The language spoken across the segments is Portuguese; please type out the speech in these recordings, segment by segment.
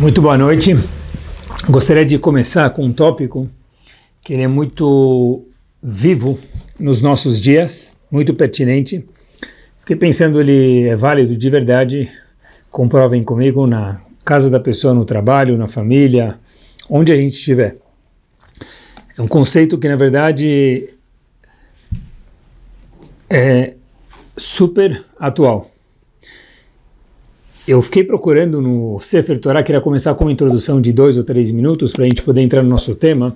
Muito boa noite. Gostaria de começar com um tópico que ele é muito vivo nos nossos dias, muito pertinente. Fiquei pensando, ele é válido de verdade. Comprovem comigo na casa da pessoa, no trabalho, na família, onde a gente estiver. É um conceito que, na verdade, é super atual. Eu fiquei procurando no Sefer Torah, queria começar com uma introdução de 2 ou 3 minutos para a gente poder entrar no nosso tema,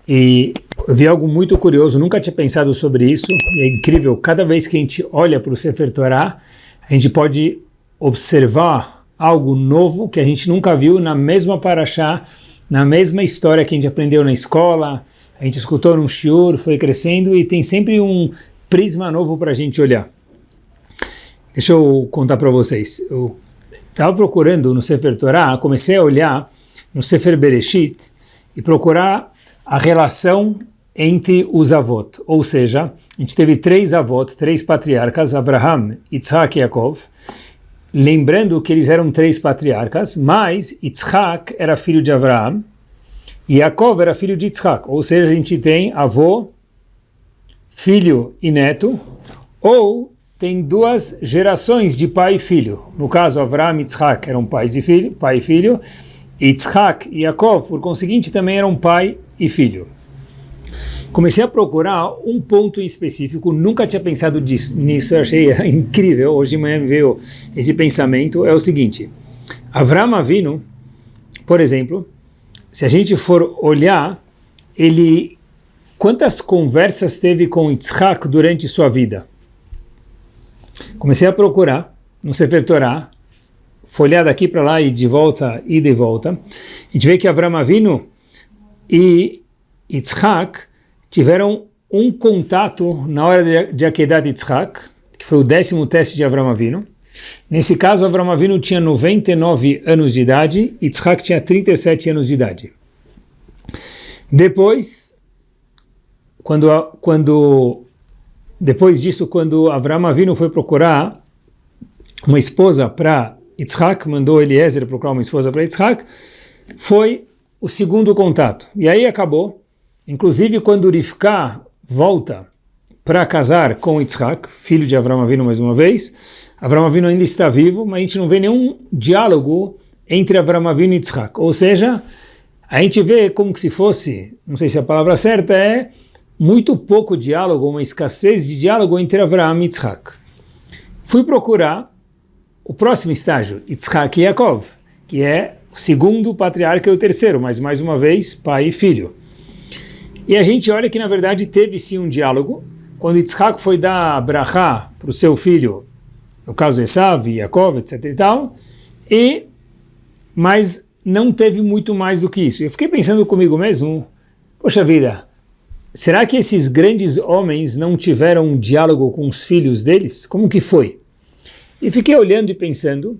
e eu vi algo muito curioso, nunca tinha pensado sobre isso, e é incrível, cada vez que a gente olha para o Sefer Torah, a gente pode observar algo novo que a gente nunca viu na mesma parashá, na mesma história que a gente aprendeu na escola, a gente escutou num shiur, foi crescendo, e tem sempre um prisma novo para a gente olhar. Deixa eu contar para vocês. Eu estava procurando no Sefer Torah, comecei a olhar no Sefer Bereshit e procurar a relação entre os avot. Ou seja, a gente teve 3 avot, 3 patriarcas, Avraham, Yitzhak e Yaakov. Lembrando que eles eram 3 patriarcas, mas Yitzhak era filho de Avraham e Yaakov era filho de Yitzhak. Ou seja, a gente tem avô, filho e neto, ou tem 2 gerações de pai e filho. No caso, Avraham e Yitzhak eram pai e filho, e Yitzhak e Yaakov, por conseguinte, também eram pai e filho. Comecei a procurar um ponto em específico, nunca tinha pensado nisso, eu achei incrível, hoje de manhã me veio esse pensamento, é o seguinte: Avraham Avinu, por exemplo, se a gente for olhar, quantas conversas teve com Yitzhak durante sua vida? Comecei a procurar no Sefer Torah, folhear daqui para lá e de volta, e de volta. A gente vê que Avraham Avinu e Yitzhak tiveram um contato na hora de Akedat Yitzhak, que foi o 10º teste de Avraham Avinu. Nesse caso, Avraham Avinu tinha 99 anos de idade, Yitzhak tinha 37 anos de idade. Depois disso, quando Avraham Avinu foi procurar uma esposa para Yitzhak, mandou Eliezer procurar uma esposa para Yitzhak, foi o 2º contato. E aí acabou. Inclusive, quando Rivka volta para casar com Yitzhak, filho de Avraham Avinu mais uma vez, Avraham Avinu ainda está vivo, mas a gente não vê nenhum diálogo entre Avraham Avinu e Yitzhak. Ou seja, a gente vê como que se fosse, não sei se a palavra certa é, muito pouco diálogo, uma escassez de diálogo entre Avraham e Yitzhak. Fui procurar o próximo estágio, Yitzhak e Yaakov, que é o 2º patriarca e o 3º, mas mais uma vez, pai e filho. E a gente olha que na verdade teve sim um diálogo, quando Yitzhak foi dar brachá para o seu filho, no caso Esav, Yaakov, etc e tal, mas não teve muito mais do que isso. Eu fiquei pensando comigo mesmo, poxa vida, será que esses grandes homens não tiveram um diálogo com os filhos deles? Como que foi? E fiquei olhando e pensando,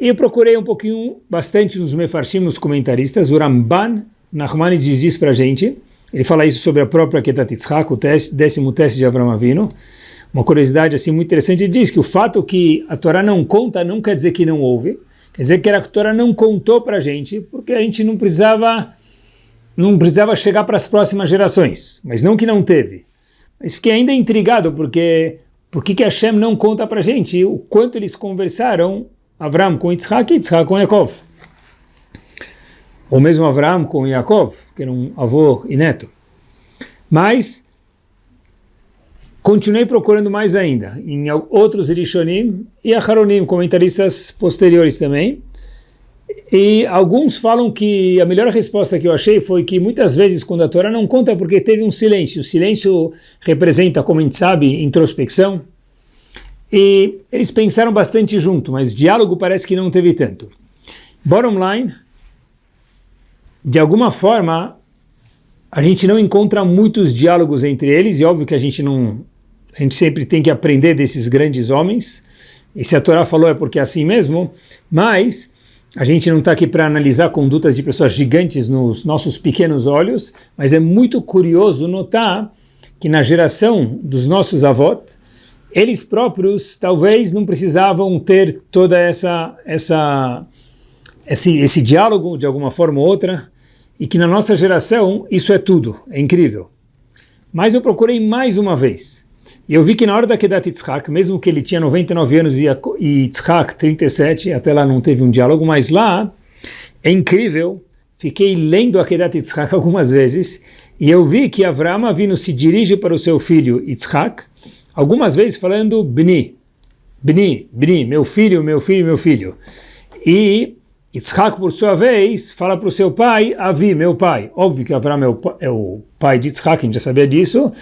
e eu procurei um pouquinho, bastante nos Mefarshim, nos comentaristas. O Ramban Nachmanides diz para a gente, ele fala isso sobre a própria Akedat Yitzhak, o 10º teste de Avraham Avinu. Uma curiosidade assim muito interessante, ele diz que o fato que a Torá não conta não quer dizer que não houve, quer dizer que a Torá não contou para a gente, porque a gente não precisava chegar para as próximas gerações, mas não que não teve. Mas fiquei ainda intrigado, porque por que Hashem não conta para a gente o quanto eles conversaram, Avraham com Yitzhak e Yitzhak com Yaakov. Ou mesmo Avraham com Yaakov, que era um avô e neto. Mas continuei procurando mais ainda, em outros Rishonim e Acharonim, comentaristas posteriores também. E alguns falam que a melhor resposta que eu achei foi que muitas vezes quando a Torá não conta porque teve um silêncio. O silêncio representa, como a gente sabe, introspecção. E eles pensaram bastante junto, mas diálogo parece que não teve tanto. Bottom line, de alguma forma, a gente não encontra muitos diálogos entre eles, e óbvio que a gente sempre tem que aprender desses grandes homens. E se a Torá falou é porque é assim mesmo, mas a gente não está aqui para analisar condutas de pessoas gigantes nos nossos pequenos olhos, mas é muito curioso notar que na geração dos nossos avós, eles próprios talvez não precisavam ter toda essa esse diálogo de alguma forma ou outra, e que na nossa geração isso é tudo, é incrível. Mas eu procurei mais uma vez, e eu vi que na hora da Kedat Yitzhak, mesmo que ele tinha 99 anos e Yitzhak 37, até lá não teve um diálogo, mas lá é incrível, fiquei lendo a Kedat Yitzhak algumas vezes, e eu vi que Avraham Avinu se dirige para o seu filho Yitzhak, algumas vezes falando Bni, Bni, Bni, meu filho, meu filho, meu filho. E Yitzhak, por sua vez, fala para o seu pai, Avi, meu pai. Óbvio que Avraham é o pai de Yitzhak, a gente já sabia disso.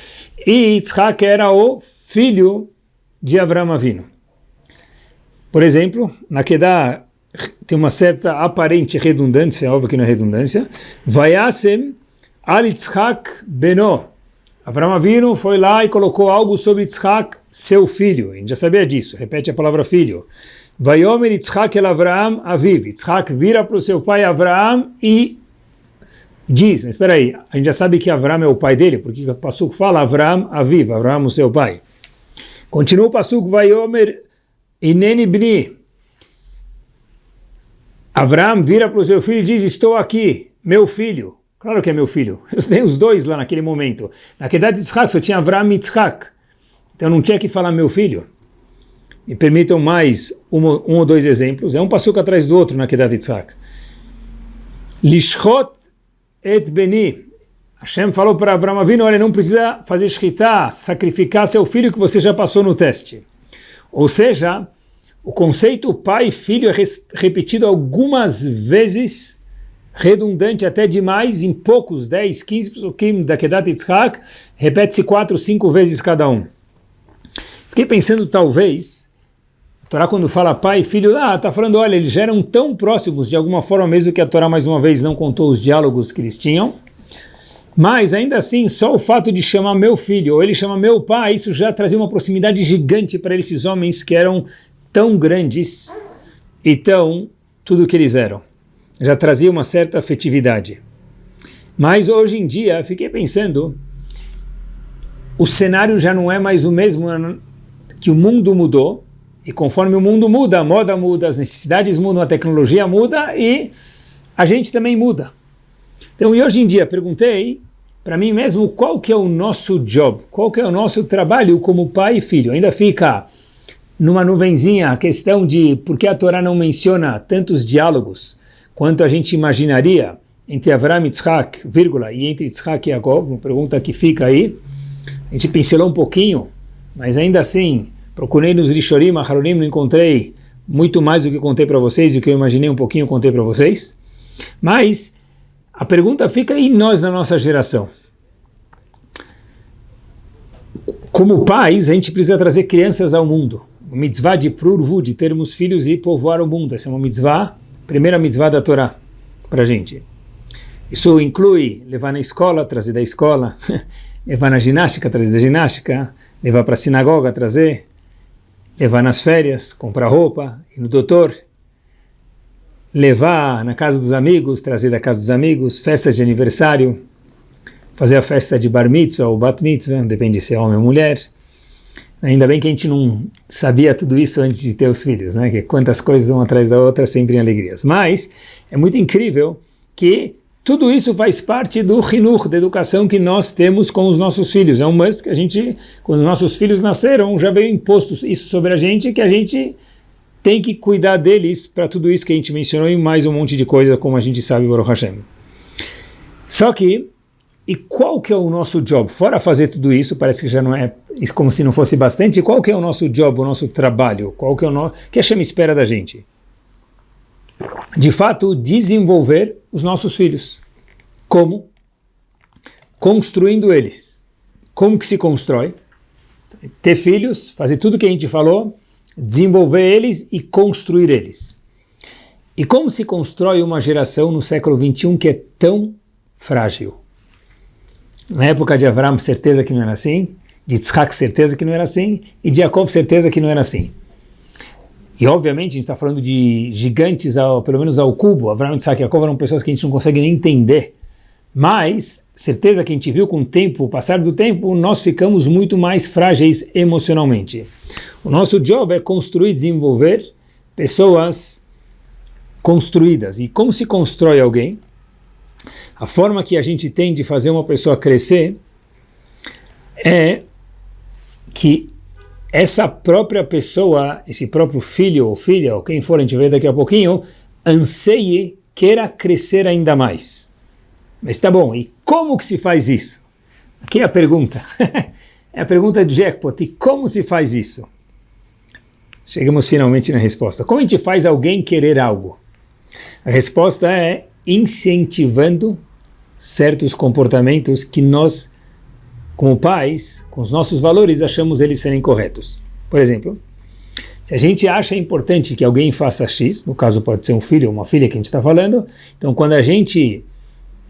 E Yitzhak era o filho de Avraham Avinu. Por exemplo, na Kedah tem uma certa aparente redundância, óbvio que não é redundância. Vayasem al Yitzhak beno. Avraham Avinu foi lá e colocou algo sobre Yitzhak, seu filho. A gente já sabia disso, repete a palavra filho. Vayomer Yitzhak el Avraham aviv. Yitzhak vira para o seu pai Avraham e diz, mas espera aí, a gente já sabe que Avraham é o pai dele, porque o Pasuk fala Avraham aviv, Avraham o seu pai. Continua o Pasuk, Vayomer ineni bni. Avraham vira para o seu filho e diz, estou aqui, meu filho. Claro que é meu filho. Eu tenho os dois lá naquele momento. Na Kedat Yitzhak só tinha Avraham e Yitzhak. Então não tinha que falar meu filho. Me permitam mais um ou dois exemplos. É um passuco atrás do outro na Kedat Yitzhak. Lishchot et beni. Hashem falou para Avraham Avinu, olha, não precisa fazer shkita, sacrificar seu filho que você já passou no teste. Ou seja, o conceito pai e filho é repetido algumas vezes, redundante até demais, em poucos, 10, 15 psukim da Kedat Yitzhak, repete-se 4, 5 vezes cada um. Fiquei pensando, talvez, a Torá quando fala pai e filho, está falando, olha, eles já eram tão próximos, de alguma forma mesmo que a Torá mais uma vez não contou os diálogos que eles tinham, mas ainda assim, só o fato de chamar meu filho, ou ele chama meu pai, isso já trazia uma proximidade gigante para esses homens que eram tão grandes e tão tudo que eles eram. Já trazia uma certa afetividade. Mas hoje em dia, fiquei pensando, o cenário já não é mais o mesmo, que o mundo mudou, e conforme o mundo muda, a moda muda, as necessidades mudam, a tecnologia muda e a gente também muda. Então, e hoje em dia, perguntei para mim mesmo qual que é o nosso job, qual que é o nosso trabalho como pai e filho. Ainda fica numa nuvenzinha a questão de por que a Torá não menciona tantos diálogos quanto a gente imaginaria entre Avraham e Yitzhak, vírgula, e entre Yitzhak e Yaakov, uma pergunta que fica aí. A gente pincelou um pouquinho, mas ainda assim, procurei nos Rishonim, Aharonim, não encontrei muito mais do que contei para vocês, e o que eu imaginei um pouquinho eu contei para vocês. Mas a pergunta fica, e nós na nossa geração? Como pais, a gente precisa trazer crianças ao mundo. O mitzvah de prurvu, de termos filhos e povoar o mundo. Essa é uma mitzvah, primeira mitzvah da Torá para a gente. Isso inclui levar na escola, trazer da escola, levar na ginástica, trazer da ginástica, levar para a sinagoga, trazer, levar nas férias, comprar roupa, ir no doutor, levar na casa dos amigos, trazer da casa dos amigos, festas de aniversário, fazer a festa de bar mitzvah ou bat mitzvah, depende se é homem ou mulher. Ainda bem que a gente não sabia tudo isso antes de ter os filhos, né? Que quantas coisas uma atrás da outra, sempre em alegrias. Mas é muito incrível que tudo isso faz parte do Hinuch, da educação que nós temos com os nossos filhos. É um must que a gente, quando os nossos filhos nasceram, já veio imposto isso sobre a gente, que a gente tem que cuidar deles para tudo isso que a gente mencionou e mais um monte de coisa, como a gente sabe, Baruch Hashem. Só que, e qual que é o nosso job? Fora fazer tudo isso, parece que já não é como se não fosse bastante, qual que é o nosso job, o nosso trabalho? Qual que é o que a Hashem espera da gente? De fato, desenvolver os nossos filhos. Como? Construindo eles. Como que se constrói? Ter filhos, fazer tudo que a gente falou, desenvolver eles e construir eles. E como se constrói uma geração no século XXI que é tão frágil? Na época de Avraham, certeza que não era assim, de Yitzhak, certeza que não era assim, e de Yaakov, certeza que não era assim. E obviamente a gente está falando de gigantes, pelo menos ao cubo. Avraham, Yitzhak e Yaakov eram pessoas que a gente não consegue nem entender. Mas, certeza que a gente viu com o tempo, o passar do tempo, nós ficamos muito mais frágeis emocionalmente. O nosso job é construir e desenvolver pessoas construídas. E como se constrói alguém? A forma que a gente tem de fazer uma pessoa crescer é que essa própria pessoa, esse próprio filho ou filha, ou quem for, a gente vê daqui a pouquinho, anseie, queira crescer ainda mais. Mas tá bom, e como que se faz isso? Aqui é a pergunta. É a pergunta de jackpot. E como se faz isso? Chegamos finalmente na resposta. Como a gente faz alguém querer algo? A resposta é incentivando certos comportamentos que nós, como pais, com os nossos valores, achamos eles serem corretos. Por exemplo, se a gente acha importante que alguém faça X, no caso pode ser um filho ou uma filha que a gente está falando, então quando a gente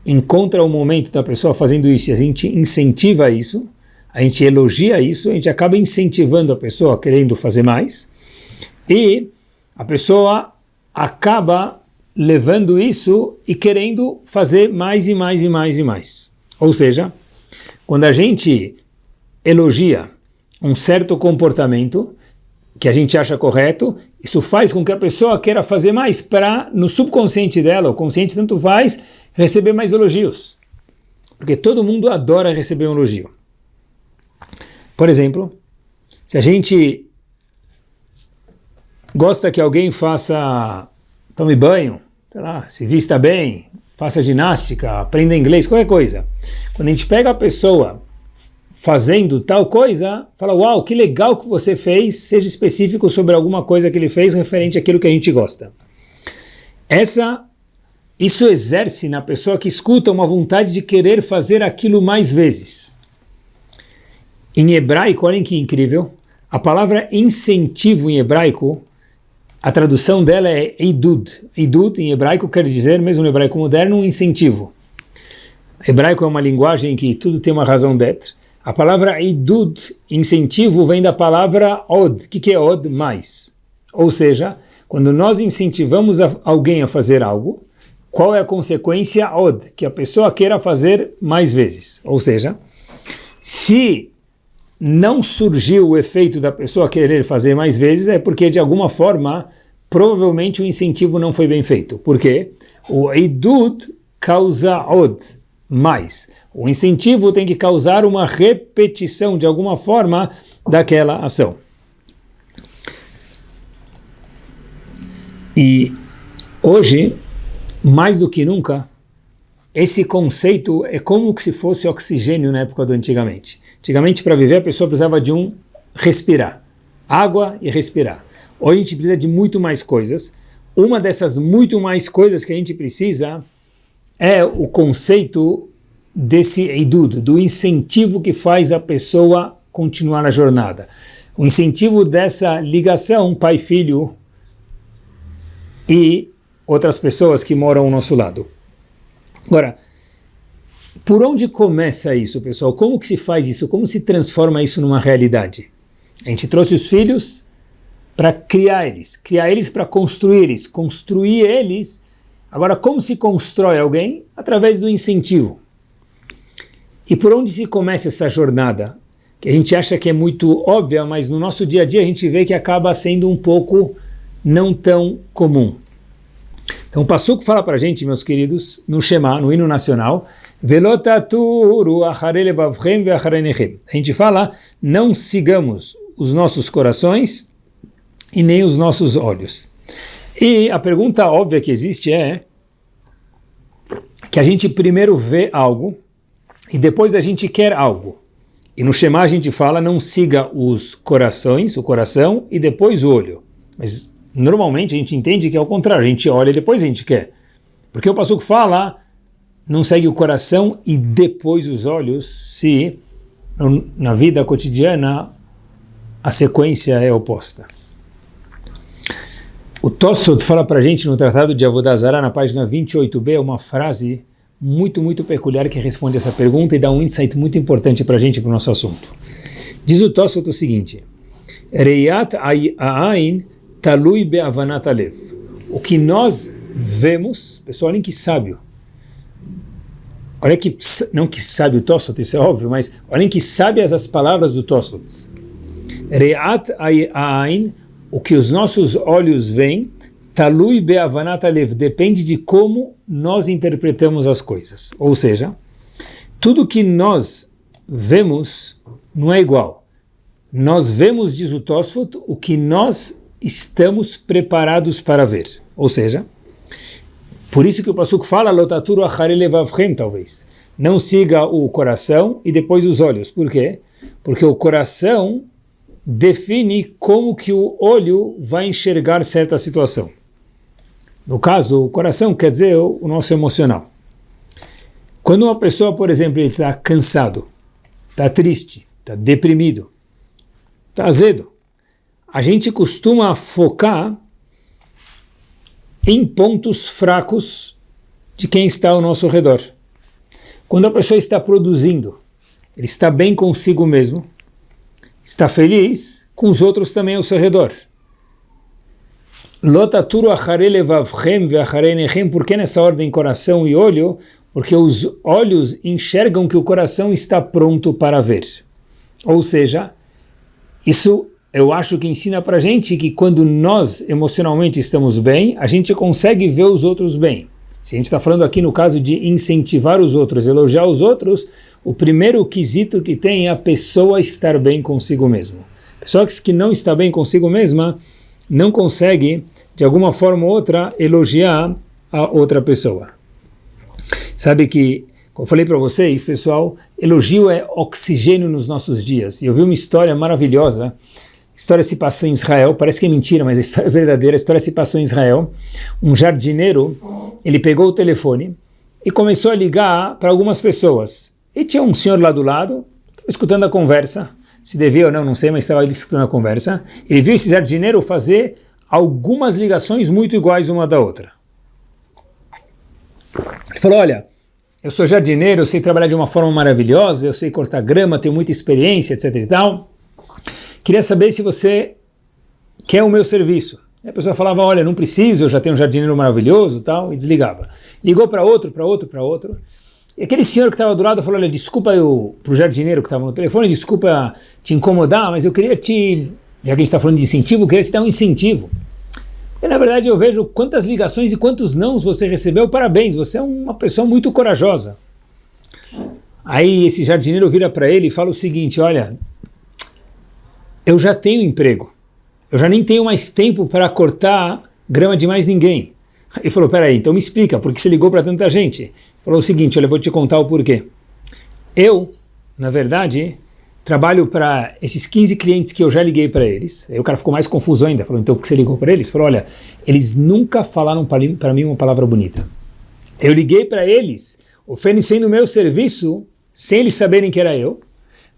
encontra o momento da pessoa fazendo isso e a gente incentiva isso, a gente elogia isso, a gente acaba incentivando a pessoa querendo fazer mais e a pessoa acaba levando isso e querendo fazer mais e mais e mais e mais. Ou seja, quando a gente elogia um certo comportamento que a gente acha correto, isso faz com que a pessoa queira fazer mais para, no subconsciente dela, o consciente tanto faz, receber mais elogios. Porque todo mundo adora receber um elogio. Por exemplo, se a gente gosta que alguém tome banho, sei lá, se vista bem, faça ginástica, aprenda inglês, qualquer coisa. Quando a gente pega a pessoa fazendo tal coisa, fala, uau, que legal que você fez, seja específico sobre alguma coisa que ele fez referente àquilo que a gente gosta. Isso exerce na pessoa que escuta uma vontade de querer fazer aquilo mais vezes. Em hebraico, olhem que incrível, a palavra incentivo em hebraico, a tradução dela é idud. Idud em hebraico quer dizer, mesmo no hebraico moderno, um incentivo. Hebraico é uma linguagem em que tudo tem uma razão d'être. A palavra idud, incentivo, vem da palavra od. O que é od? Mais. Ou seja, quando nós incentivamos alguém a fazer algo, qual é a consequência? Od, que a pessoa queira fazer mais vezes. Ou seja, se não surgiu o efeito da pessoa querer fazer mais vezes, é porque de alguma forma, provavelmente o incentivo não foi bem feito. Por quê? O idud causa od, mais. O incentivo tem que causar uma repetição de alguma forma daquela ação. E hoje, mais do que nunca, esse conceito é como se fosse oxigênio na época do antigamente. Antigamente, para viver, a pessoa precisava de respirar. Água e respirar. Hoje a gente precisa de muito mais coisas. Uma dessas muito mais coisas que a gente precisa é o conceito desse idud, do incentivo que faz a pessoa continuar na jornada. O incentivo dessa ligação pai-filho e outras pessoas que moram ao nosso lado. Agora, por onde começa isso, pessoal? Como que se faz isso? Como se transforma isso numa realidade? A gente trouxe os filhos para criar eles para construir eles. Agora, como se constrói alguém? Através do incentivo. E por onde se começa essa jornada? Que a gente acha que é muito óbvia, mas no nosso dia a dia a gente vê que acaba sendo um pouco não tão comum. Então o Passuco fala para a gente, meus queridos, no Shema, no hino nacional, Velotaturu acharei levavchem veacharei nechem. A gente fala, não sigamos os nossos corações e nem os nossos olhos. E a pergunta óbvia que existe é que a gente primeiro vê algo e depois a gente quer algo. E no Shema a gente fala, não siga os corações, o coração e depois o olho. Mas normalmente a gente entende que é o contrário, a gente olha e depois a gente quer. Porque o Passuco fala, não segue o coração e depois os olhos, se na vida cotidiana a sequência é oposta. O Tosfot fala para a gente no Tratado de Avodah Zarah, na página 28b, uma frase muito, muito peculiar que responde essa pergunta e dá um insight muito importante para a gente, para o nosso assunto. Diz o Tosfot o seguinte, Reyat ha'ain talui be'avanat alev. O que nós vemos, pessoal, olhem que sábio. Olha que, não que sábio o Tosfot, isso é óbvio, mas olhem que sábias as palavras do Tosfot. Reyat ha'ain, o que os nossos olhos veem, talui be'avanat alev, depende de como nós interpretamos as coisas. Ou seja, tudo que nós vemos não é igual. Nós vemos, diz o Tosfot, o que nós estamos preparados para ver. Ou seja, por isso que o Pasuk fala, lotaturu acharei levavchem, talvez. Não siga o coração e depois os olhos. Por quê? Porque o coração define como que o olho vai enxergar certa situação. No caso, o coração quer dizer o nosso emocional. Quando uma pessoa, por exemplo, está cansado, está triste, está deprimido, está azedo, a gente costuma focar em pontos fracos de quem está ao nosso redor. Quando a pessoa está produzindo, ele está bem consigo mesmo, está feliz com os outros também ao seu redor. Lotaturu acharei levavchem ve'acharei nechem, por que nessa ordem coração e olho? Porque os olhos enxergam que o coração está pronto para ver. Ou seja, isso eu acho que ensina para a gente que quando nós emocionalmente estamos bem, a gente consegue ver os outros bem. Se a gente está falando aqui no caso de incentivar os outros, elogiar os outros, o primeiro quesito que tem é a pessoa estar bem consigo mesma. A pessoa que não está bem consigo mesma não consegue, de alguma forma ou outra, elogiar a outra pessoa. Sabe que, como eu falei para vocês, pessoal, elogio é oxigênio nos nossos dias. E eu vi uma história maravilhosa. A história se passou em Israel, parece que é mentira, mas a história é verdadeira. A história se passou em Israel. Um jardineiro, ele pegou o telefone e começou a ligar para algumas pessoas. E tinha um senhor lá do lado, estava escutando a conversa, se devia ou não, não sei, mas estava escutando a conversa. Ele viu esse jardineiro fazer algumas ligações muito iguais uma da outra. Ele falou, olha, eu sou jardineiro, eu sei trabalhar de uma forma maravilhosa, eu sei cortar grama, tenho muita experiência, etc e tal. Queria saber se você quer o meu serviço. E a pessoa falava, olha, não preciso, eu já tenho um jardineiro maravilhoso, tal, e desligava. Ligou para outro. E aquele senhor que estava do lado falou, olha, desculpa para o jardineiro que estava no telefone, desculpa te incomodar, mas eu queria já que a gente está falando de incentivo, eu queria te dar um incentivo. E na verdade eu vejo quantas ligações e quantos nãos você recebeu, parabéns, você é uma pessoa muito corajosa. Aí esse jardineiro vira para ele e fala o seguinte, olha, eu já tenho emprego, eu já nem tenho mais tempo para cortar grama de mais ninguém. Ele falou, peraí, então me explica, por que você ligou para tanta gente? Ele falou o seguinte, olha, eu vou te contar o porquê. Eu, na verdade, trabalho para esses 15 clientes que eu já liguei para eles. Aí o cara ficou mais confuso ainda, falou, então por que você ligou para eles? Ele falou, olha, eles nunca falaram para mim uma palavra bonita. Eu liguei para eles, oferecendo o meu serviço, sem eles saberem que era eu,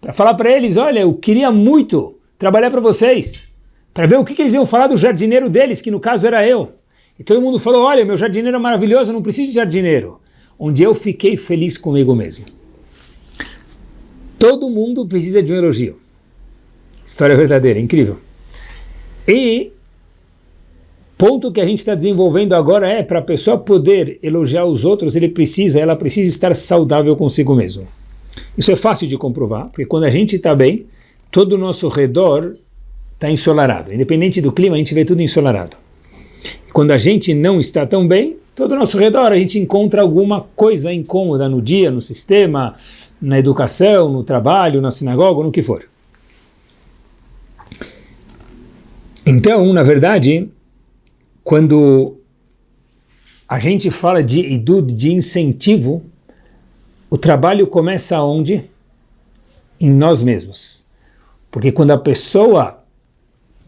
para falar para eles, olha, eu queria muito trabalhar para vocês, para ver o que eles iam falar do jardineiro deles, que no caso era eu. E todo mundo falou, olha, meu jardineiro é maravilhoso, eu não preciso de jardineiro. Onde eu fiquei feliz comigo mesmo. Todo mundo precisa de um elogio. História verdadeira, incrível. E ponto que a gente está desenvolvendo agora é, para a pessoa poder elogiar os outros, ela precisa estar saudável consigo mesmo. Isso é fácil de comprovar, porque quando a gente está bem, todo o nosso redor está ensolarado. Independente do clima, a gente vê tudo ensolarado. E quando a gente não está tão bem, todo o nosso redor a gente encontra alguma coisa incômoda no dia, no sistema, na educação, no trabalho, na sinagoga, no que for. Então, na verdade, quando a gente fala de idud, de incentivo, o trabalho começa onde? Em nós mesmos. Porque quando a pessoa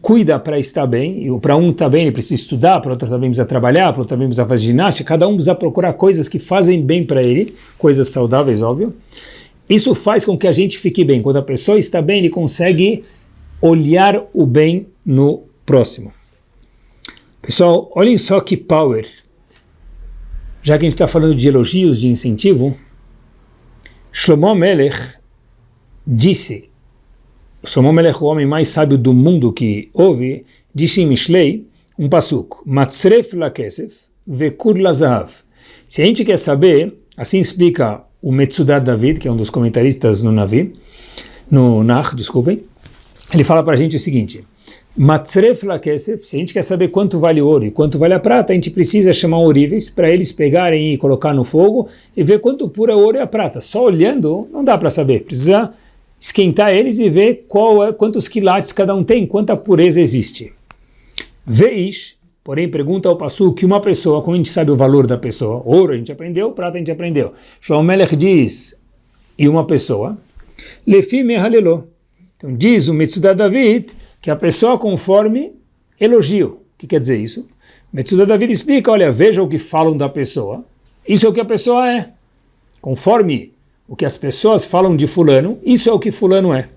cuida para estar bem, e para um está bem ele precisa estudar, para outro também precisa trabalhar, para outro também precisa fazer ginástica, cada um precisa procurar coisas que fazem bem para ele, coisas saudáveis, óbvio. Isso faz com que a gente fique bem. Quando a pessoa está bem, ele consegue olhar o bem no próximo. Pessoal, olhem só que power. Já que a gente está falando de elogios, de incentivo, Shlomo HaMelech disse, Shlomo HaMelech, o homem mais sábio do mundo que houve, disse em Mishlei, um pasuk, Matzref lakesef vekur lazahav. Se a gente quer saber, assim explica o Metzudat David, que é um dos comentaristas no Navi, no Nach, desculpem, ele fala para a gente o seguinte, Matzref lakesef, se a gente quer saber quanto vale o ouro e quanto vale a prata, a gente precisa chamar ourives para eles pegarem e colocar no fogo e ver quanto puro é o ouro e a prata. Só olhando não dá para saber, precisa esquentar eles e ver quantos quilates cada um tem, quanta pureza existe. Veish, porém pergunta ao Passu que uma pessoa, como a gente sabe o valor da pessoa, ouro a gente aprendeu, prata a gente aprendeu. Shlomo Melech diz, e uma pessoa, Lefi mehalelo. Então diz o Metzudat David, que a pessoa conforme elogio. O que quer dizer isso? Metzudat David explica, olha, veja o que falam da pessoa, isso é o que a pessoa é. Conforme o que as pessoas falam de fulano, isso é o que fulano é.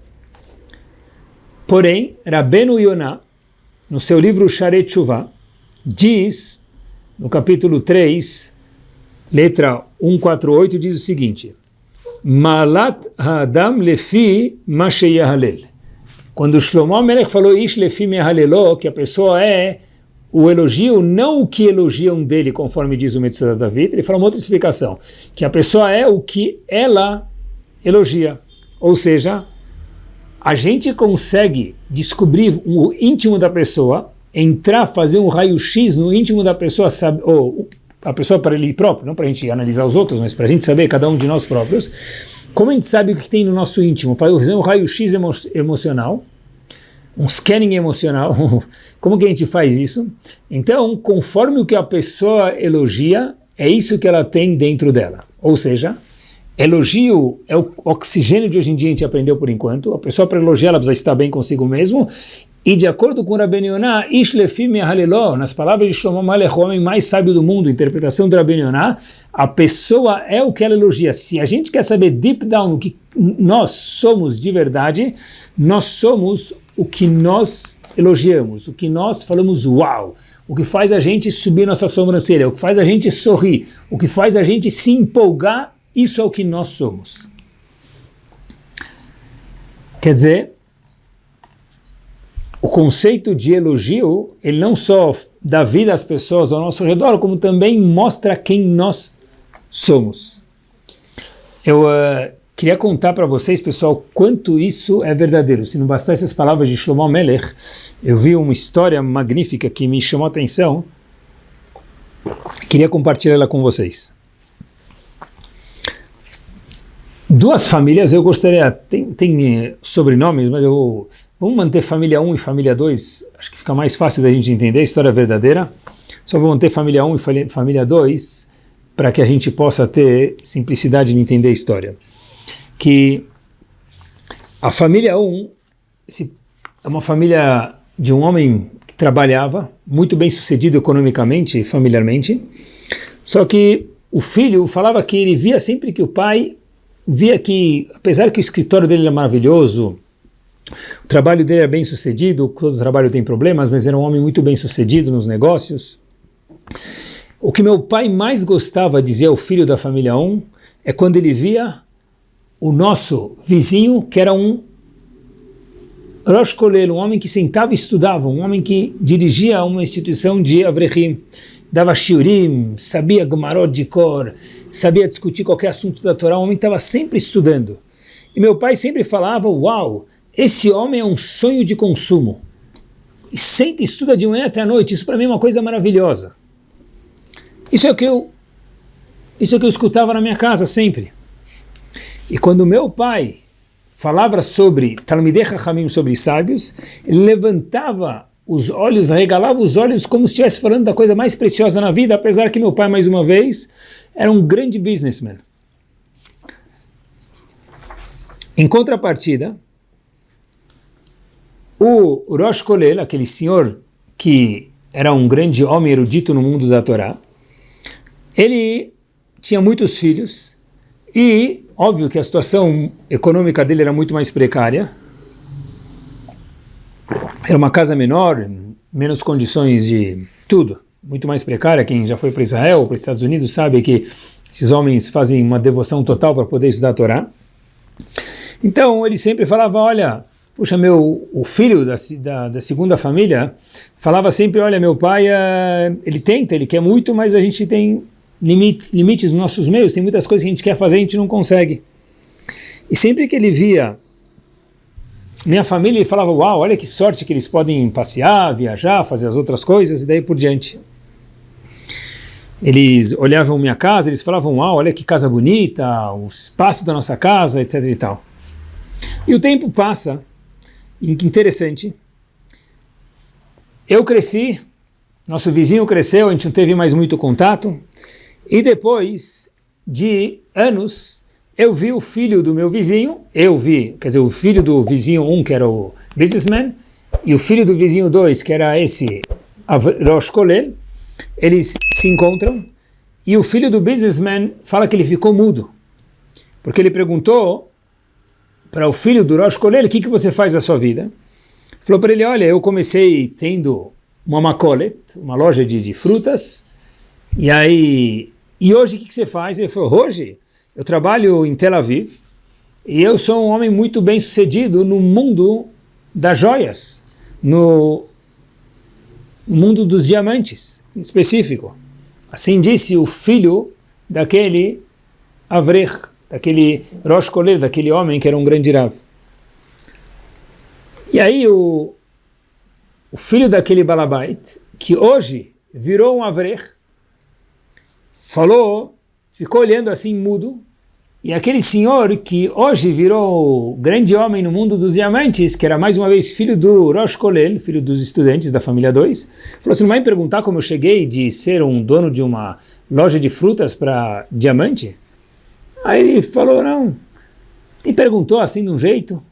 Porém, Rabbeinu Yonah, no seu livro Shaarei Teshuvah, diz, no capítulo 3, letra 148, diz o seguinte, Malat ha'adam lefi ma sheyahalel. Quando Shlomo HaMelech falou Ish lefi mehalelo, que a pessoa é o elogio, não o que elogiam dele, conforme diz o Metzudat David, ele fala uma outra explicação, que a pessoa é o que ela elogia. Ou seja, a gente consegue descobrir o íntimo da pessoa, entrar, fazer um raio-x no íntimo da pessoa, ou a pessoa para ele próprio, não para a gente analisar os outros, mas para a gente saber, cada um de nós próprios, como a gente sabe o que tem no nosso íntimo, fazer um raio-x emocional, um scanning emocional, como que a gente faz isso? Então, conforme o que a pessoa elogia, é isso que ela tem dentro dela. Ou seja, elogio é o oxigênio de hoje em dia, a gente aprendeu por enquanto, a pessoa para elogiar ela precisa estar bem consigo mesmo, e de acordo com Rabbeinu Yonah, Ish lefi mehalelo, nas palavras de Shlomo HaMelech, o homem mais sábio do mundo, interpretação do Rabbeinu Yonah, a pessoa é o que ela elogia. Se a gente quer saber deep down o que nós somos de verdade, nós somos o que nós elogiamos, o que nós falamos uau, o que faz a gente subir nossa sobrancelha, o que faz a gente sorrir, o que faz a gente se empolgar, isso é o que nós somos. Quer dizer, o conceito de elogio, ele não só dá vida às pessoas ao nosso redor, como também mostra quem nós somos. Eu queria contar para vocês, pessoal, quanto isso é verdadeiro. Se não bastasse as palavras de Shlomo HaMelech, eu vi uma história magnífica que me chamou a atenção. Queria compartilhar ela com vocês. Duas famílias, eu gostaria, tem sobrenomes, mas vamos manter família 1 e família 2, acho que fica mais fácil da gente entender a história verdadeira. Só vou manter família 1 e família 2 para que a gente possa ter simplicidade de entender a história. Que a família 1 é uma família de um homem que trabalhava, muito bem sucedido economicamente e familiarmente, só que o filho falava que ele via sempre que o pai via que, apesar que o escritório dele era maravilhoso, o trabalho dele era bem sucedido, todo trabalho tem problemas, mas era um homem muito bem sucedido nos negócios. O que meu pai mais gostava, dizia o filho da família 1, é quando ele via o nosso vizinho, que era um Rosh Kolel, um homem que sentava e estudava, um homem que dirigia uma instituição de Avrechim, dava shiurim, sabia Gemarot de cor, sabia discutir qualquer assunto da Torá, um homem que estava sempre estudando. E meu pai sempre falava, uau, esse homem é um sonho de consumo. E senta e estuda de manhã até a noite, isso para mim é uma coisa maravilhosa. Isso é o que eu escutava na minha casa sempre. E quando meu pai falava sobre Talmidei Chachamim, sobre sábios, ele levantava os olhos, arregalava os olhos como se estivesse falando da coisa mais preciosa na vida, apesar que meu pai, mais uma vez, era um grande businessman. Em contrapartida, o Rosh Kolel, aquele senhor que era um grande homem erudito no mundo da Torá, ele tinha muitos filhos e, óbvio que a situação econômica dele era muito mais precária. Era uma casa menor, menos condições de tudo, muito mais precária. Quem já foi para Israel ou para os Estados Unidos sabe que esses homens fazem uma devoção total para poder estudar a Torá. Então ele sempre falava, olha, puxa, o filho da segunda família falava sempre, olha, meu pai, ele tenta, ele quer muito, mas a gente tem limites nos nossos meios, tem muitas coisas que a gente quer fazer e a gente não consegue. E sempre que ele via minha família falava, uau, olha que sorte que eles podem passear, viajar, fazer as outras coisas e daí por diante. Eles olhavam minha casa, eles falavam, uau, olha que casa bonita, o espaço da nossa casa, etc e tal. E o tempo passa, e que interessante, eu cresci, nosso vizinho cresceu, a gente não teve mais muito contato, e depois de anos, eu vi o filho do meu vizinho, o filho do vizinho 1, que era o businessman, e o filho do vizinho 2, que era esse Rosh Kolel, eles se encontram, e o filho do businessman fala que ele ficou mudo, porque ele perguntou para o filho do Rosh Kolel, o que você faz da sua vida? Falou para ele, olha, eu comecei tendo uma macolet, uma loja de frutas, e hoje o que você faz? Ele falou, hoje eu trabalho em Tel Aviv, e eu sou um homem muito bem sucedido no mundo das joias, no mundo dos diamantes, em específico. Assim disse o filho daquele Avrech, daquele Rosh Kolel, daquele homem que era um grande Rav. E aí o filho daquele Balabait, que hoje virou um Avrech, ficou olhando assim mudo, e aquele senhor que hoje virou grande homem no mundo dos diamantes, que era mais uma vez filho do Rosh Kolel, filho dos estudantes da família 2, falou, você não vai me perguntar como eu cheguei de ser um dono de uma loja de frutas para diamante? Aí ele falou, não, e perguntou assim de um jeito,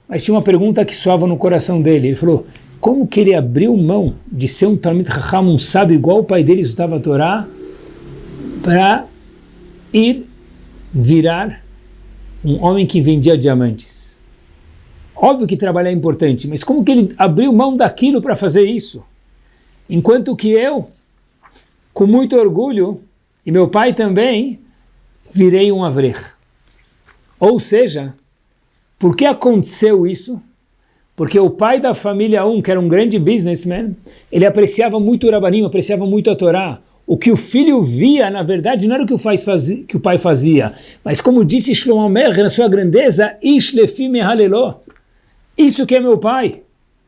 mas tinha uma pergunta que soava no coração dele. Ele falou, como que ele abriu mão de ser um Talmid Chacham, um sábio igual o pai dele estudava a Torá, para virar um homem que vendia diamantes? Óbvio que trabalhar é importante, mas como que ele abriu mão daquilo para fazer isso? Enquanto que eu, com muito orgulho, e meu pai também, virei um Avrech. Ou seja, por que aconteceu isso? Porque o pai da família 1, que era um grande businessman, ele apreciava muito o Rabanim, apreciava muito a Torá. O que o filho via, na verdade, não era o que o pai fazia, mas como disse Shlomo Amelech, na sua grandeza, Ish lefi mehalelo. Isso que é meu pai.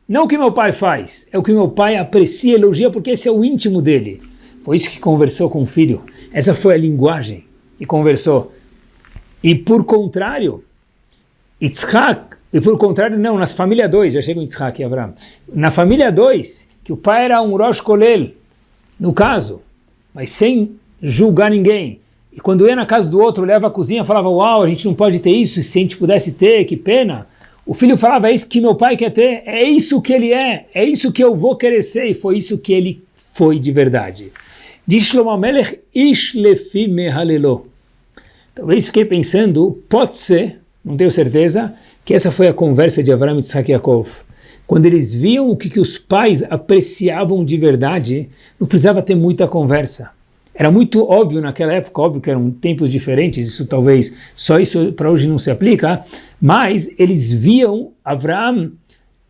Não o que meu pai faz, é o que meu pai aprecia, elogia, porque esse é o íntimo dele. Foi isso que conversou com o filho. Essa foi a linguagem que conversou. E por contrário, não, na família 2, já chega o Yitzhak e Avraham. Na família 2, que o pai era um Rosh Kolel, no caso, mas sem julgar ninguém. E quando ia na casa do outro, olhava a cozinha, falava, uau, a gente não pode ter isso, se a gente pudesse ter, que pena. O filho falava, é isso que meu pai quer ter, é isso que ele é isso que eu vou querer ser, e foi isso que ele foi de verdade. Diz Shlomo Amelech, Ish lefi mehalelo. Talvez fiquei pensando, pode ser, não tenho certeza, que essa foi a conversa de Avraham, Yitzhak e Yaakov. Quando eles viam o que os pais apreciavam de verdade, não precisava ter muita conversa. Era muito óbvio naquela época, óbvio que eram tempos diferentes, isso talvez, só isso para hoje não se aplica, mas eles viam, Avraham,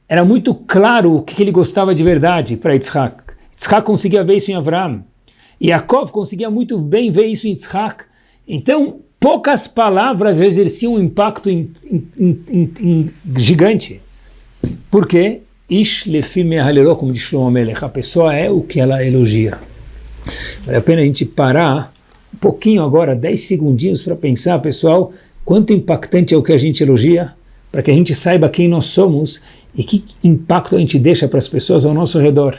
era muito claro o que ele gostava de verdade para Yitzhak. Yitzhak conseguia ver isso em Avraham. E Yaakov conseguia muito bem ver isso em Yitzhak. Então, poucas palavras exerciam um impacto gigante. Por quê? Ish lefi mehalelo, como diz Shlomo Amelech, a pessoa é o que ela elogia. Vale a pena a gente parar um pouquinho agora, 10 segundinhos para pensar, pessoal, quanto impactante é o que a gente elogia, para que a gente saiba quem nós somos e que impacto a gente deixa para as pessoas ao nosso redor.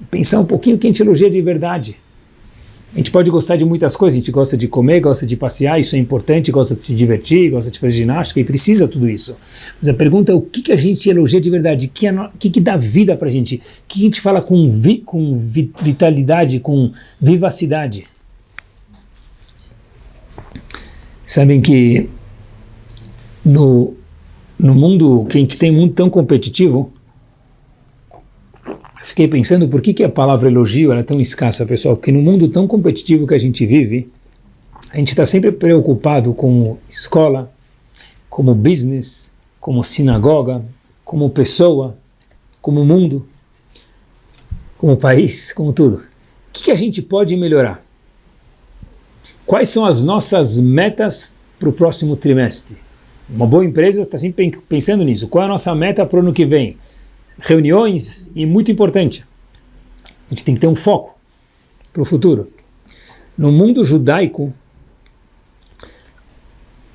Pensar um pouquinho o que a gente elogia de verdade. A gente pode gostar de muitas coisas, a gente gosta de comer, gosta de passear, isso é importante, gosta de se divertir, gosta de fazer ginástica e precisa tudo isso. Mas a pergunta é o que a gente elogia de verdade, o que dá vida para a gente, o que a gente fala com vitalidade, com vivacidade. Sabem que no mundo que a gente tem, um mundo tão competitivo, eu fiquei pensando por que a palavra elogio é tão escassa, pessoal, porque no mundo tão competitivo que a gente vive, a gente está sempre preocupado com escola, como business, como sinagoga, como pessoa, como mundo, como país, como tudo. O que a gente pode melhorar? Quais são as nossas metas para o próximo trimestre? Uma boa empresa está sempre pensando nisso. Qual é a nossa meta para o ano que vem? Reuniões, e muito importante, a gente tem que ter um foco para o futuro. No mundo judaico,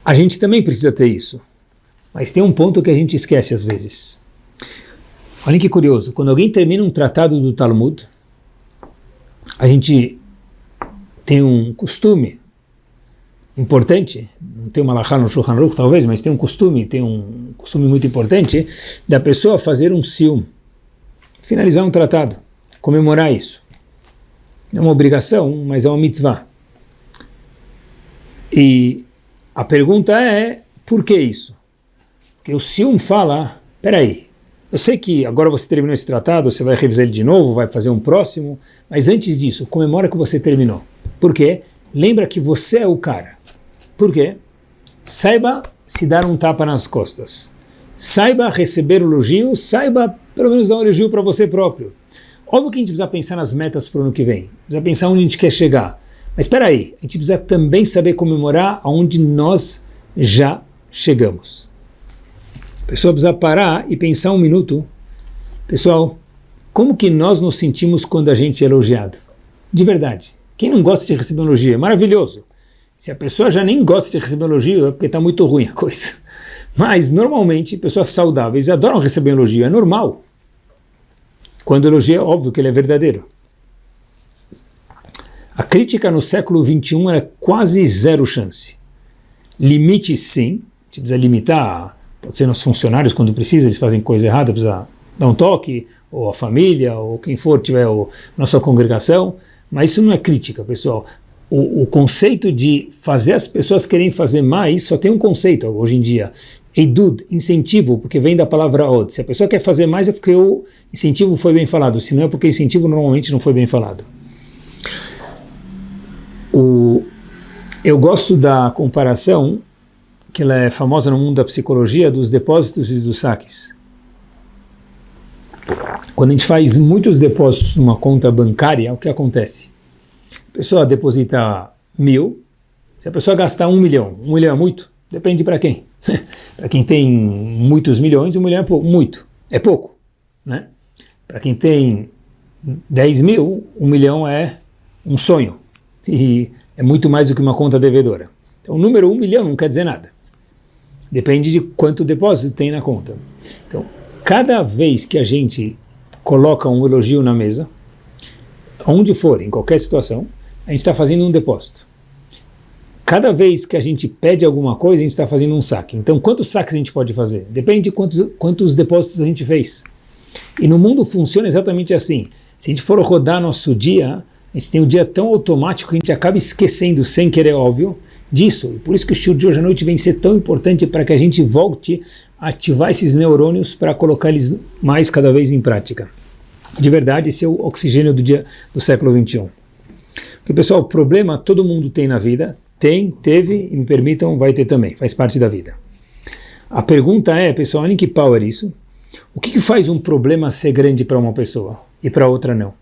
a gente também precisa ter isso. Mas tem um ponto que a gente esquece às vezes. Olha que curioso, quando alguém termina um tratado do Talmud, a gente tem um costume importante, não tem uma halachá no Shulchan Aruch talvez, mas tem um costume muito importante da pessoa fazer um siyum, finalizar um tratado, comemorar isso. Não é uma obrigação, mas é uma mitzvah. E a pergunta é, por que isso? Porque o siyum fala, peraí, eu sei que agora você terminou esse tratado, você vai revisar ele de novo, vai fazer um próximo, mas antes disso, comemora que você terminou. Por quê? Lembra que você é o cara. Por quê? Saiba se dar um tapa nas costas. Saiba receber elogio, saiba pelo menos dar um elogio para você próprio. Óbvio que a gente precisa pensar nas metas para o ano que vem, precisa pensar onde a gente quer chegar. Mas espera aí, a gente precisa também saber comemorar aonde nós já chegamos. A pessoa precisa parar e pensar um minuto. Pessoal, como que nós nos sentimos quando a gente é elogiado? De verdade. Quem não gosta de receber um elogio? É maravilhoso. Se a pessoa já nem gosta de receber um elogio, é porque está muito ruim a coisa. Mas, normalmente, pessoas saudáveis adoram receber um elogio. É normal. Quando o elogio é óbvio que ele é verdadeiro. A crítica no século XXI é quase zero chance. Limite, sim. A gente precisa limitar. Pode ser nos funcionários, quando precisa, eles fazem coisa errada, precisa dar um toque, ou a família, ou quem for, tiver a nossa congregação. Mas isso não é crítica, pessoal. O conceito de fazer as pessoas querem fazer mais, só tem um conceito hoje em dia. Eidud, incentivo, porque vem da palavra od. Se a pessoa quer fazer mais é porque o incentivo foi bem falado, se não é porque o incentivo normalmente não foi bem falado. Eu gosto da comparação, que ela é famosa no mundo da psicologia, dos depósitos e dos saques. Quando a gente faz muitos depósitos numa conta bancária, o que acontece? A pessoa deposita 1.000, se a pessoa gastar 1 milhão, 1 milhão é muito? Depende para quem. Para quem tem muitos milhões, 1 milhão é pouco, muito, é pouco, né? Para quem tem 10 mil, 1 milhão é um sonho, e é muito mais do que uma conta devedora. Então o número 1 milhão não quer dizer nada, depende de quanto depósito tem na conta. Então, cada vez que a gente coloca um elogio na mesa, onde for, em qualquer situação, a gente está fazendo um depósito. Cada vez que a gente pede alguma coisa, a gente está fazendo um saque. Então, quantos saques a gente pode fazer? Depende de quantos depósitos a gente fez. E no mundo funciona exatamente assim. Se a gente for rodar nosso dia, a gente tem um dia tão automático que a gente acaba esquecendo, sem querer, óbvio, disso. E por isso que o estudo de hoje à noite vem ser tão importante para que a gente volte a ativar esses neurônios para colocar eles mais cada vez em prática. De verdade, esse é o oxigênio do século XXI. Porque, pessoal, o problema todo mundo tem na vida, teve, e me permitam, vai ter também, faz parte da vida. A pergunta é, pessoal, olhem que power isso. O que faz um problema ser grande para uma pessoa e para outra não?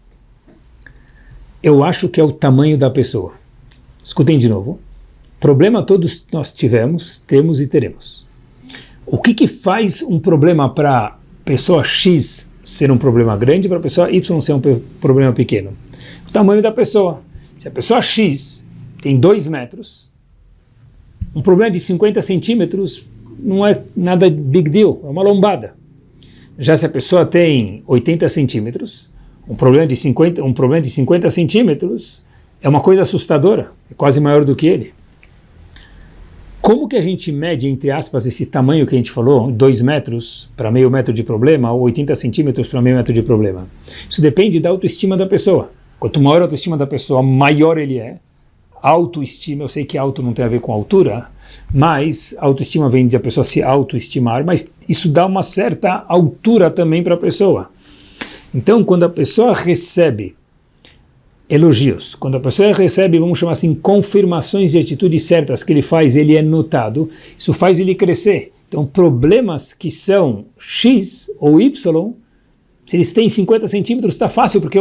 Eu acho que é o tamanho da pessoa. Escutem de novo. Problema todos nós temos e teremos. O que faz um problema para pessoa X ser um problema grande, para a pessoa Y ser um problema pequeno? O tamanho da pessoa. Se a pessoa X tem 2 metros, um problema de 50 centímetros não é nada big deal, é uma lombada. Já se a pessoa tem 80 centímetros, um problema de 50 centímetros é uma coisa assustadora, é quase maior do que ele. Como que a gente mede, entre aspas, esse tamanho que a gente falou, 2 metros para meio metro de problema, ou 80 centímetros para meio metro de problema? Isso depende da autoestima da pessoa. Quanto maior a autoestima da pessoa, maior ele é. Autoestima, eu sei que auto não tem a ver com altura, mas autoestima vem de a pessoa se autoestimar, mas isso dá uma certa altura também para a pessoa. Então, quando a pessoa recebe elogios, quando a pessoa recebe, vamos chamar assim, confirmações de atitudes certas que ele faz, ele é notado, isso faz ele crescer. Então, problemas que são X ou Y, se eles têm 50 centímetros, está fácil, porque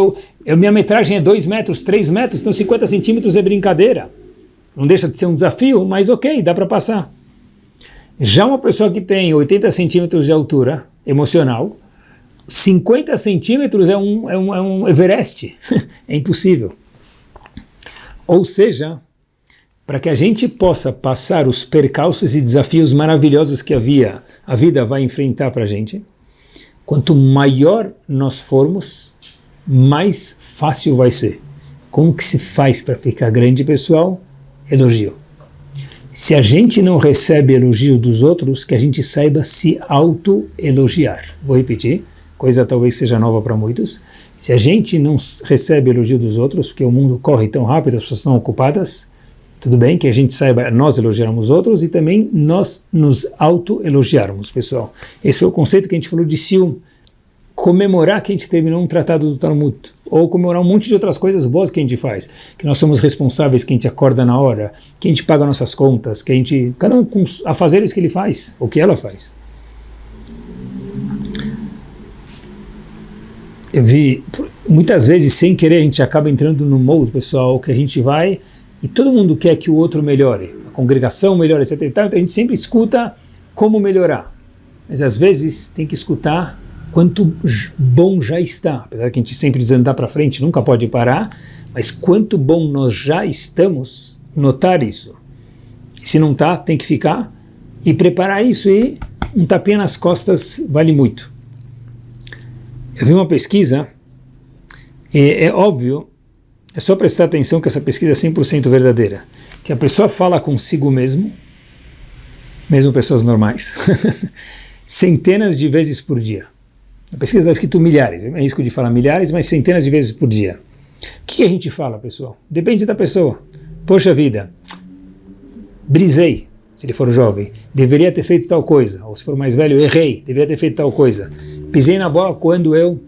minha metragem é 2 metros, 3 metros, então 50 centímetros é brincadeira. Não deixa de ser um desafio, mas ok, dá para passar. Já uma pessoa que tem 80 centímetros de altura emocional, 50 centímetros é um Everest, é impossível. Ou seja, para que a gente possa passar os percalços e desafios maravilhosos que a vida vai enfrentar para a gente, quanto maior nós formos, mais fácil vai ser. Como que se faz para ficar grande, pessoal? Elogio. Se a gente não recebe elogio dos outros, que a gente saiba se auto-elogiar. Vou repetir, coisa talvez seja nova para muitos. Se a gente não recebe elogio dos outros, porque o mundo corre tão rápido, as pessoas estão ocupadas, tudo bem que a gente saiba nós elogiarmos os outros e também nós nos auto-elogiarmos, pessoal. Esse é o conceito que a gente falou de Sium. Comemorar que a gente terminou um tratado do Talmud, ou comemorar um monte de outras coisas boas que a gente faz, que nós somos responsáveis, que a gente acorda na hora, que a gente paga nossas contas, que a gente, cada um com os afazeres que ele faz, ou que ela faz. Eu vi, muitas vezes, sem querer, a gente acaba entrando no molde, pessoal, que a gente vai, e todo mundo quer que o outro melhore, a congregação melhore, etc. Então a gente sempre escuta como melhorar, mas às vezes tem que escutar quanto bom já está, apesar que a gente sempre diz andar para frente, nunca pode parar, mas quanto bom nós já estamos, notar isso. E se não está, tem que ficar e preparar isso, e um tapinha nas costas vale muito. Eu vi uma pesquisa, é óbvio, é só prestar atenção que essa pesquisa é 100% verdadeira, que a pessoa fala consigo mesmo pessoas normais, centenas de vezes por dia. A pesquisa está escrito milhares, é risco de falar milhares, mas centenas de vezes por dia. O que a gente fala, pessoal? Depende da pessoa. Poxa vida, brisei, se ele for jovem, deveria ter feito tal coisa. Ou se for mais velho, errei, deveria ter feito tal coisa. Pisei na bola quando eu...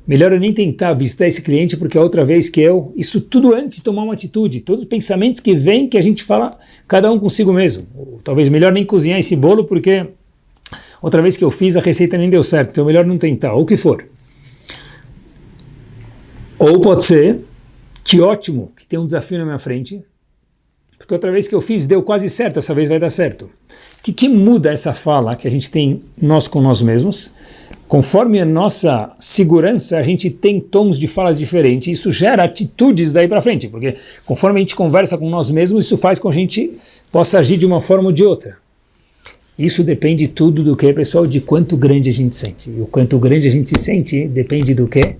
Melhor eu nem tentar visitar esse cliente, porque a outra vez que eu... Isso tudo antes de tomar uma atitude. Todos os pensamentos que vêm, que a gente fala, cada um consigo mesmo. Ou, talvez melhor nem cozinhar esse bolo, porque... Outra vez que eu fiz, a receita nem deu certo, então é melhor não tentar, ou o que for. Ou pode ser, que ótimo, que tem um desafio na minha frente, porque outra vez que eu fiz, deu quase certo, essa vez vai dar certo. O que muda essa fala que a gente tem nós com nós mesmos? Conforme a nossa segurança, a gente tem tons de falas diferentes, e isso gera atitudes daí para frente, porque conforme a gente conversa com nós mesmos, isso faz com que a gente possa agir de uma forma ou de outra. Isso depende tudo do que, pessoal? De quanto grande a gente sente. E o quanto grande a gente se sente depende do quê?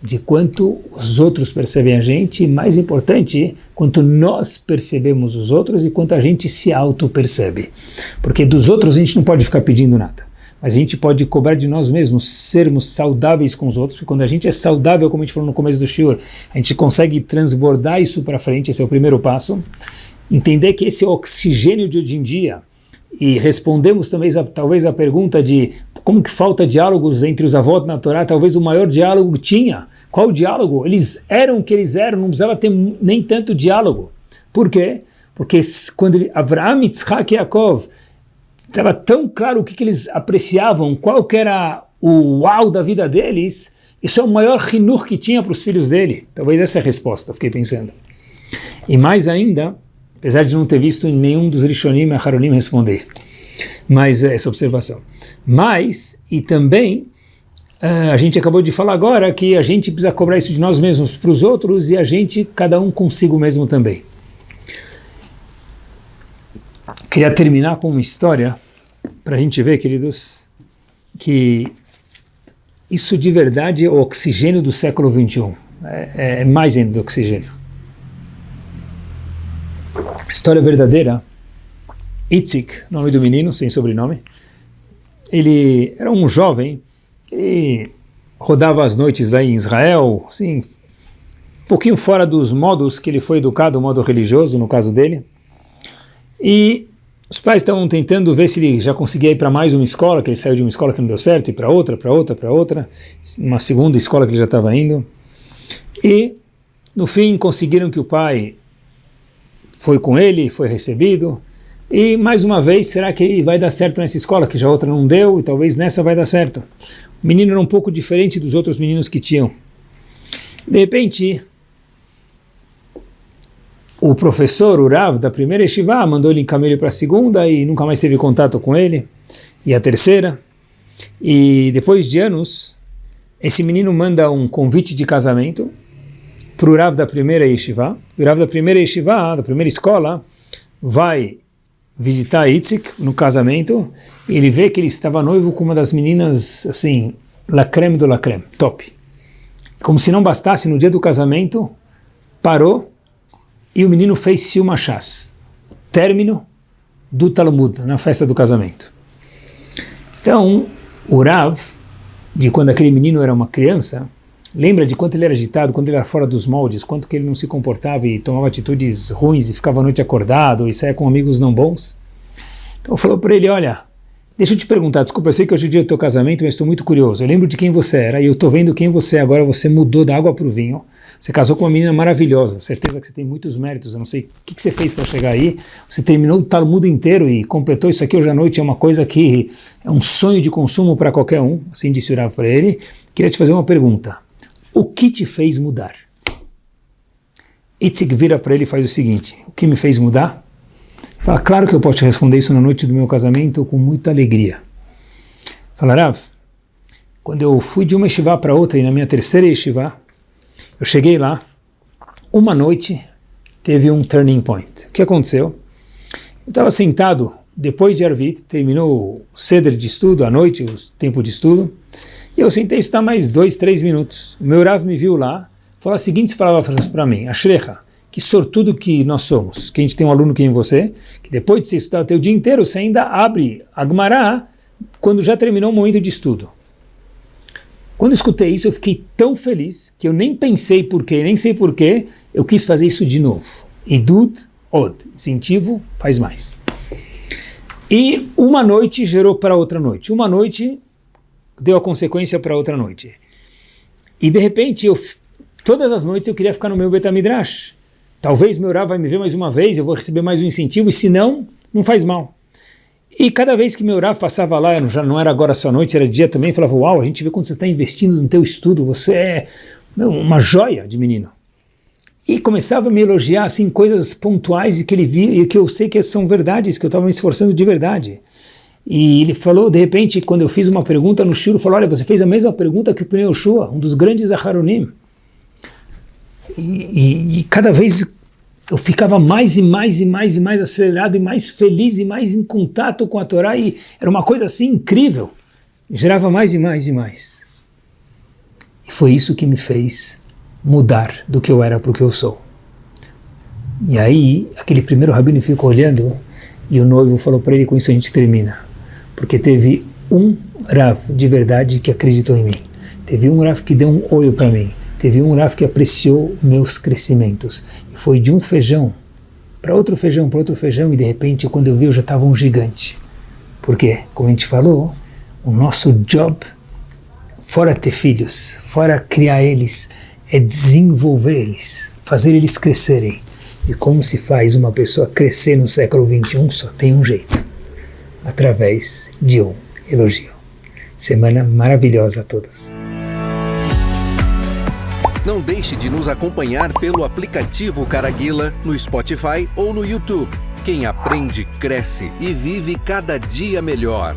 De quanto os outros percebem a gente, e mais importante, quanto nós percebemos os outros e quanto a gente se auto-percebe. Porque dos outros a gente não pode ficar pedindo nada, mas a gente pode cobrar de nós mesmos sermos saudáveis com os outros, porque quando a gente é saudável, como a gente falou no começo do shiur, a gente consegue transbordar isso para frente, esse é o primeiro passo. Entender que esse é o oxigênio de hoje em dia. E respondemos também talvez a pergunta de como que falta diálogos entre os avós na Torá, talvez o maior diálogo tinha. Qual o diálogo? Eles eram o que eles eram, não precisava ter nem tanto diálogo. Por quê? Porque quando Avraham, Yitzhak e Yaakov, estava tão claro o que eles apreciavam, qual que era o uau da vida deles, isso é o maior hinur que tinha para os filhos dele. Talvez essa é a resposta, fiquei pensando. E mais ainda, apesar de não ter visto nenhum dos Rishonim e Aharonim responder, mas essa observação. Mas, e também, a gente acabou de falar agora que a gente precisa cobrar isso de nós mesmos para os outros e a gente, cada um consigo mesmo também. Queria terminar com uma história para a gente ver, queridos, que isso de verdade é o oxigênio do século XXI. É mais ainda do oxigênio. História verdadeira. Itzik, nome do menino, sem sobrenome. Ele era um jovem, ele rodava as noites aí em Israel, assim, um pouquinho fora dos modos que ele foi educado, o modo religioso, no caso dele. E os pais estavam tentando ver se ele já conseguia ir para mais uma escola, que ele saiu de uma escola que não deu certo, e para outra, uma segunda escola que ele já estava indo. E, no fim, conseguiram que o pai foi com ele, foi recebido. E, mais uma vez, será que vai dar certo nessa escola, que já outra não deu, e talvez nessa vai dar certo? O menino era um pouco diferente dos outros meninos que tinham. De repente, o professor, o Rav, da primeira yeshiva, mandou ele encaminhar ele para a segunda e nunca mais teve contato com ele, e a terceira. E depois de anos, esse menino manda um convite de casamento para o Rav da primeira yeshiva. O Rav da primeira yeshiva, da primeira escola, vai visitar Itzik no casamento e ele vê que ele estava noivo com uma das meninas, assim, la creme do la creme, top. Como se não bastasse, no dia do casamento, parou e o menino fez Siuma Shas, o término do Talmud, na festa do casamento. Então, o Rav, de quando aquele menino era uma criança, lembra de quanto ele era agitado, quando ele era fora dos moldes, quanto que ele não se comportava e tomava atitudes ruins e ficava a noite acordado e saia com amigos não bons. Então falou para ele, olha, deixa eu te perguntar, desculpa, eu sei que hoje é o dia do teu casamento, mas estou muito curioso, eu lembro de quem você era e eu estou vendo quem você é agora, você mudou da água para o vinho, você casou com uma menina maravilhosa, certeza que você tem muitos méritos, eu não sei o que você fez para chegar aí, você terminou o Talmud inteiro e completou isso aqui hoje à noite, é uma coisa que é um sonho de consumo para qualquer um, assim disse o Rav para ele. Queria te fazer uma pergunta, o que te fez mudar? Itzik vira para ele e faz o seguinte, o que me fez mudar? Fala, claro que eu posso te responder isso na noite do meu casamento com muita alegria. Fala, Rav, quando eu fui de uma yeshiva para outra e na minha terceira yeshiva, eu cheguei lá, uma noite teve um turning point. O que aconteceu? Eu estava sentado, depois de Arvit, terminou o ceder de estudo, à noite, o tempo de estudo, e eu sentei estudar mais 2, 3 minutos. O meu Rav me viu lá, falou a seguinte palavra para mim, Ashrecha, que sortudo que nós somos, que a gente tem um aluno que nem você, que depois de você estudar o teu dia inteiro, você ainda abre a Gemara quando já terminou o momento de estudo. Quando eu escutei isso, eu fiquei tão feliz que eu nem pensei porquê, nem sei porquê, eu quis fazer isso de novo. Idud od, incentivo, faz mais. E uma noite gerou para outra noite. Uma noite deu a consequência para outra noite. E de repente, todas as noites eu queria ficar no meu Beit HaMidrash. Talvez meu Rav vai me ver mais uma vez, eu vou receber mais um incentivo, e se não, não faz mal. E cada vez que meu Rav passava lá, já não era agora só noite, era dia também, falava, uau, a gente vê quando você está investindo no teu estudo, você é uma joia de menino. E começava a me elogiar assim, coisas pontuais e que ele via, e que eu sei que são verdades, que eu estava me esforçando de verdade. E ele falou, de repente, quando eu fiz uma pergunta no Shiro, falou, olha, você fez a mesma pergunta que o Pnei Yoshua, um dos grandes Aharonim. E cada vez eu ficava mais e mais e mais e mais acelerado e mais feliz e mais em contato com a Torá, e era uma coisa assim incrível, gerava mais e mais e mais. E foi isso que me fez mudar do que eu era para o que eu sou. E aí, aquele primeiro rabino ficou olhando e o noivo falou para ele, com isso a gente termina, porque teve um Rav de verdade que acreditou em mim, teve um Rav que deu um olho para mim, teve um Rav que apreciou meus crescimentos. E foi de um feijão para outro feijão, e de repente, quando eu vi, eu já estava um gigante. Porque, como a gente falou, o nosso job, fora ter filhos, fora criar eles, é desenvolver eles, fazer eles crescerem. E como se faz uma pessoa crescer no século XXI? Só tem um jeito, através de um elogio. Semana maravilhosa a todos. Não deixe de nos acompanhar pelo aplicativo Caraguila, no Spotify ou no YouTube. Quem aprende, cresce e vive cada dia melhor.